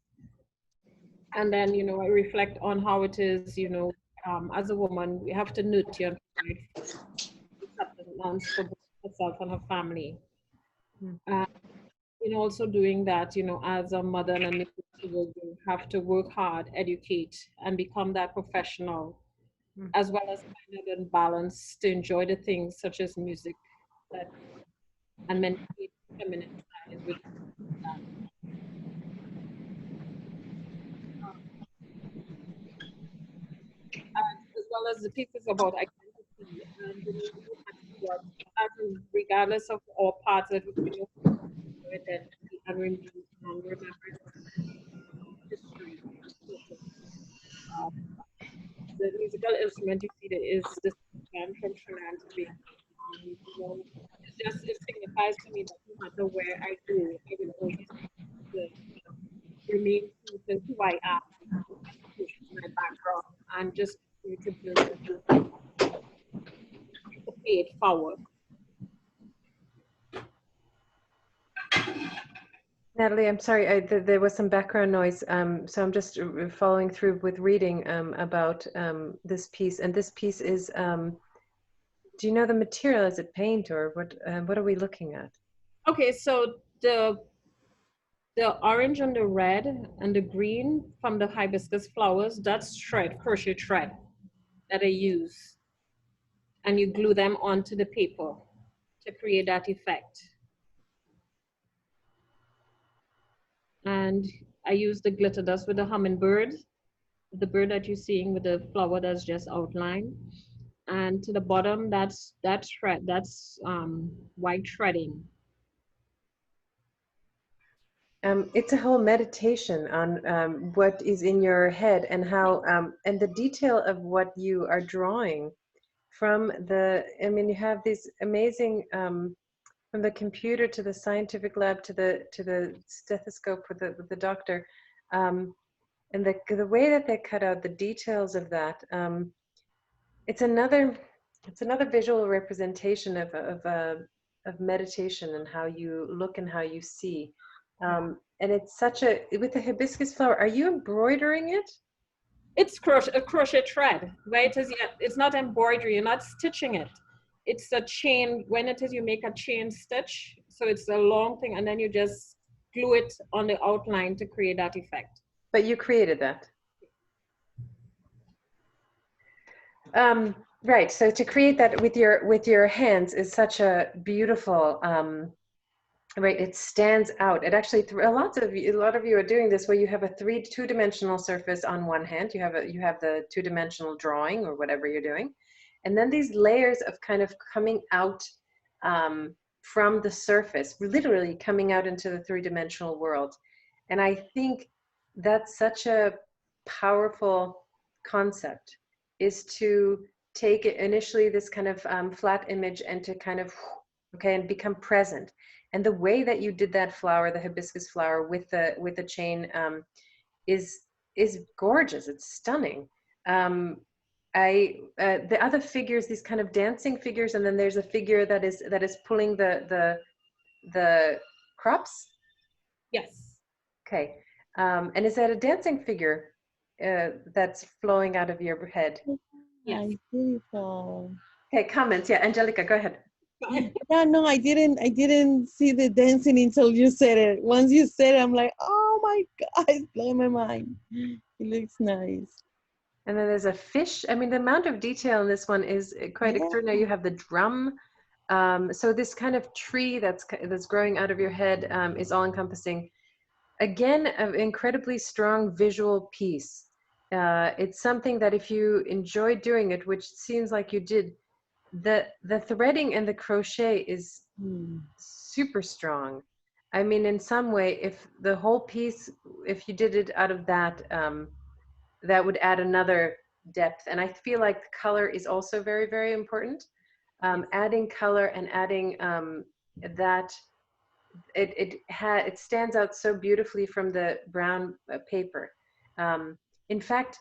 And then, you know, I reflect on how it is, you know, as a woman, we have to nurture and provide sustenance for both herself and her family. In also doing that, you know, as a mother and an individual, you have to work hard, educate, and become that professional, as well as find a balance to enjoy the things such as music that, and maintain feminine side with that. As well as the pieces about identity and the need and regardless of all parts that we know identity and remember history. The musical instrument you see there is the band from Trinidad and Tobago. You know, it signifies to me that no matter where I go, I will always remain true to who I am, my background, and just continue to build to pay it forward. Natalie, I'm sorry, there was some background noise, so I'm just following through with reading about this piece. And this piece is, do you know the material? Is it paint or what are we looking at? Okay, so the orange and the red and the green from the hibiscus flowers, that's thread, crochet thread that I use. And you glue them onto the paper to create that effect. And I use the glitter dust with the hummingbird, the bird that you're seeing with the flower that's just outlined. And to the bottom, that's thread, that's white threading. It's a whole meditation on what is in your head and how, and the detail of what you are drawing from the, I mean, you have these amazing, from the computer to the scientific lab to the stethoscope with the doctor, and the way that they cut out the details of that, it's another visual representation of meditation and how you look and how you see. And it's such a, with the hibiscus flower, are you embroidering it? It's a crochet thread, right? It's not embroidery, you're not stitching it. It's a chain, when it is you make a chain stitch, so it's a long thing, and then you just glue it on the outline to create that effect. But you created that. Right, so to create that with your hands is such a beautiful, right, it stands out. It actually, a lot of you are doing this where you have a two-dimensional surface on one hand, you have the two-dimensional drawing or whatever you're doing, and then these layers of kind of coming out from the surface, literally coming out into the three-dimensional world. And I think that's such a powerful concept, is to take initially this kind of flat image and to kind of, okay, and become present. And the way that you did that flower, the hibiscus flower with the chain, is is gorgeous. It's stunning. The other figures, these kind of dancing figures, and then there's a figure that is pulling the crops. Yes. Okay. And is that a dancing figure that's flowing out of your head? Yes. Beautiful. Okay, comments. Yeah, Angelica, go ahead. Yeah, no, I didn't see the dancing until you said it. Once you said it, I'm like, oh my God, it's blowing my mind. It looks nice. And then there's a fish. I mean, the amount of detail in this one is quite extraordinary. You have the drum. So this kind of tree that's growing out of your head is all encompassing. Again, an incredibly strong visual piece. It's something that if you enjoy doing it, which seems like you did, the threading and the crochet is super strong. I mean, in some way, if the whole piece, if you did it out of that, that would add another depth. And I feel like the color is also very, very important. Adding color and adding that, it stands out so beautifully from the brown paper. In fact,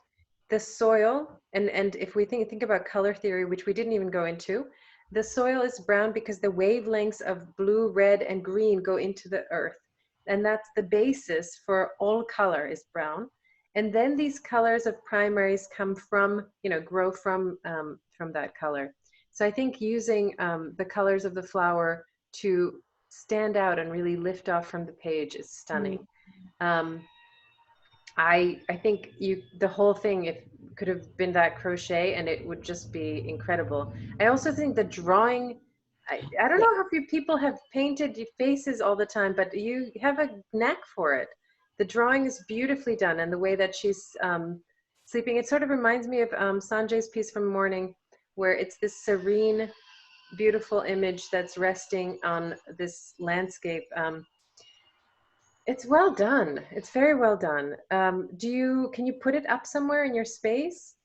the soil, and if we think about color theory, which we didn't even go into, the soil is brown because the wavelengths of blue, red, and green go into the earth. And that's the basis for all color is brown. And then these colors of primaries come from, grow from that color. So I think using the colors of the flower to stand out and really lift off from the page is stunning. I think the whole thing could have been that crochet and it would just be incredible. I also think the drawing, I don't know how few people have painted your faces all the time, but you have a knack for it. The drawing is beautifully done, and the way that she's sleeping, it sort of reminds me of Sanjay's piece from Morning, where it's this serene, beautiful image that's resting on this landscape. It's well done. It's very well done. Can you put it up somewhere in your space?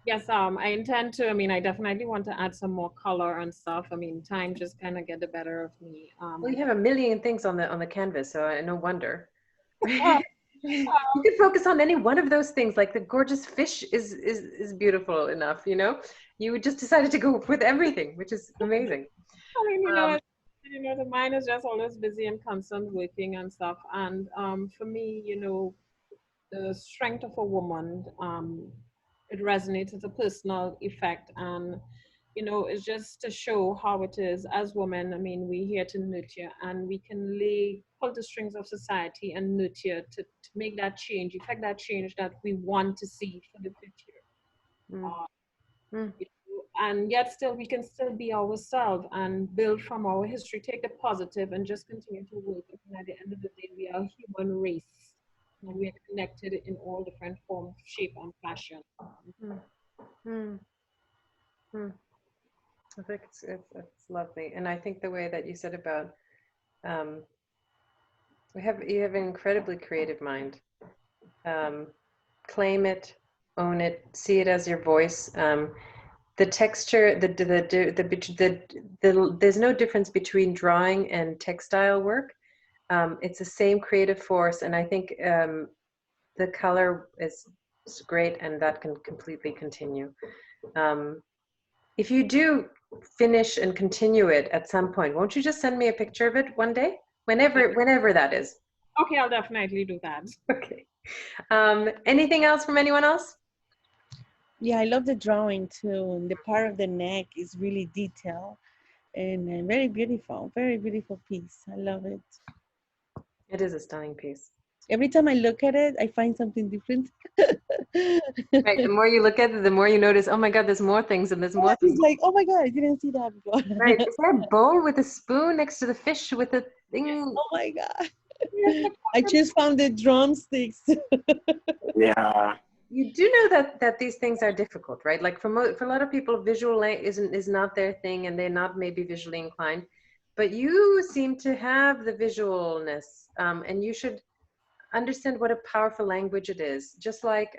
Yes, I intend to. I mean, I definitely want to add some more color and stuff. I mean, time just kind of get the better of me. Well, you have a million things on the canvas, so no wonder. You could focus on any one of those things. Like the gorgeous fish is beautiful enough, You just decided to go with everything, which is amazing. I mean, the mind is just always busy and constant working and stuff. And for me, the strength of a woman, it resonates as a personal effect. And, it's just to show how it is as women. I mean, we're here to nurture, and we can pull the strings of society and nurture to make that change, effect that change that we want to see for the future. And yet still we can still be ourselves and build from our history, take the positive and just continue to work. And at the end of the day, we are a human race, and we are connected in all different forms, shape, and fashion. I think it's lovely. And I think the way that you said about you have an incredibly creative mind. Claim it, own it, see it as your voice. The texture, there's no difference between drawing and textile work. It's the same creative force, and I think the color is great, and that can completely continue. If you do finish and continue it at some point, won't you just send me a picture of it one day? Whenever that is. Okay, I'll definitely do that. Okay. Anything else from anyone else? Yeah, I love the drawing too. The part of the neck is really detailed and very beautiful piece. I love it. It is a stunning piece. Every time I look at it, I find something different. Right, the more you look at it, the more you notice, oh my God, there's more things and there's more things. It's like, oh my God, I didn't see that before. Right, is there a bowl with a spoon next to the fish with a thing? Oh my God. I just found the drumsticks. Yeah. You do know that these things are difficult, right? Like for a lot of people, visual is not their thing, and they're not maybe visually inclined. But you seem to have the visualness, and you should understand what a powerful language it is. Just like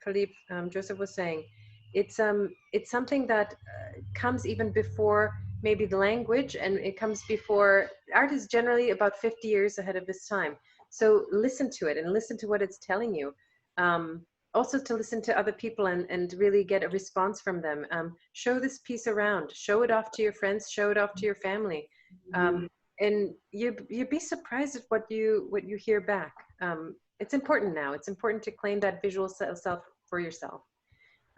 Philippe Joseph was saying, it's something that comes even before maybe the language, and it comes before. Art is generally about 50 years ahead of its time. So listen to it and listen to what it's telling you. also to listen to other people and really get a response from them. Show this piece around, show it off to your friends, show it off to your family. And you'd be surprised at what you hear back. It's important now. It's important to claim that visual self for yourself.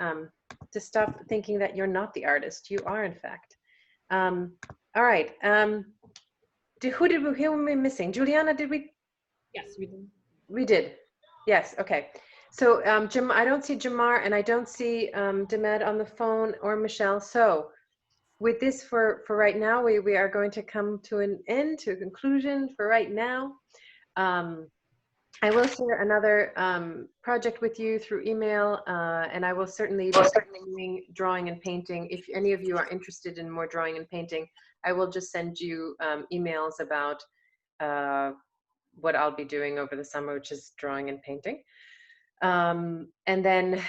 To stop thinking that you're not the artist. You are, in fact. All right. Who are we missing? Juliana, did we? Yes, we did. We did. Yes. Okay. So I don't see Jamar and I don't see Demed on the phone or Michelle. So with this for right now, we are going to come to an end, to a conclusion for right now. I will share another project with you through email, and I will certainly be doing drawing and painting. If any of you are interested in more drawing and painting, I will just send you emails about what I'll be doing over the summer, which is drawing and painting. And then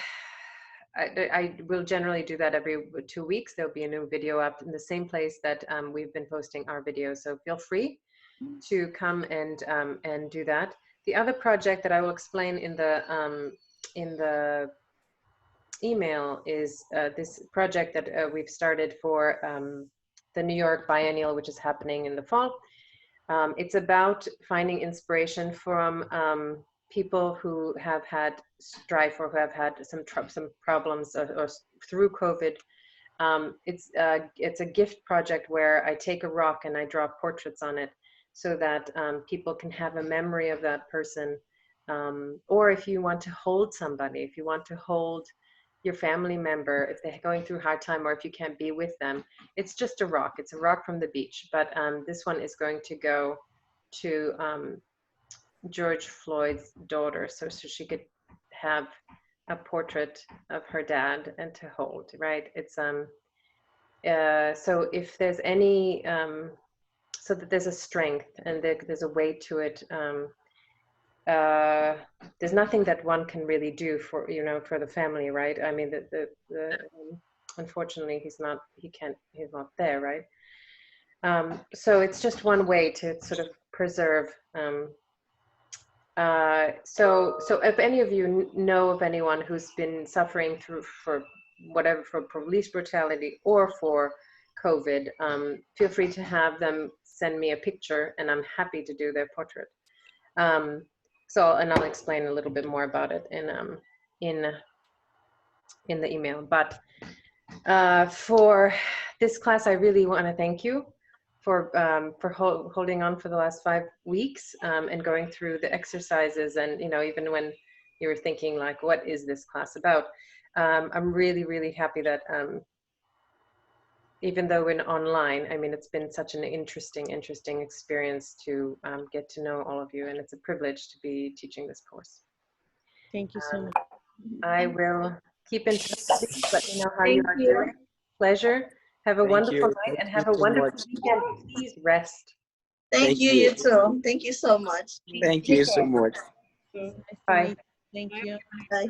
I will generally do that every 2 weeks. There'll be a new video up in the same place that we've been posting our videos. So feel free to come and do that. The other project that I will explain in the email is this project that we've started for the New York Biennial, which is happening in the fall. It's about finding inspiration from people who have had strife or who have had some problems or through COVID. It's a gift project where I take a rock and I draw portraits on it, so that people can have a memory of that person. Or if you want to hold somebody, if you want to hold your family member, if they're going through a hard time, or if you can't be with them, it's just a rock. It's a rock from the beach. But this one is going to go to George Floyd's daughter, so she could have a portrait of her dad and to hold, right? It's so if there's any so that there's a strength and there's a weight to it. There's nothing that one can really do for for the family, right? I mean, unfortunately, he's not there, right? So it's just one way to sort of preserve. So if any of you know of anyone who's been suffering for police brutality or for COVID, feel free to have them send me a picture, and I'm happy to do their portrait. And I'll explain a little bit more about it in the email. But for this class, I really want to thank you for holding on for the last 5 weeks and going through the exercises, and even when you were thinking like, what is this class about? I'm really, really happy that even though we're online, I mean, it's been such an interesting experience to get to know all of you, and it's a privilege to be teaching this course. Thank you so much. I will keep in touch with you, let me know how you are doing. Pleasure. Have a wonderful night and have a wonderful weekend. Please rest. Thank you, you too. Thank you so much. Thank you so much. Bye. Thank you. Bye.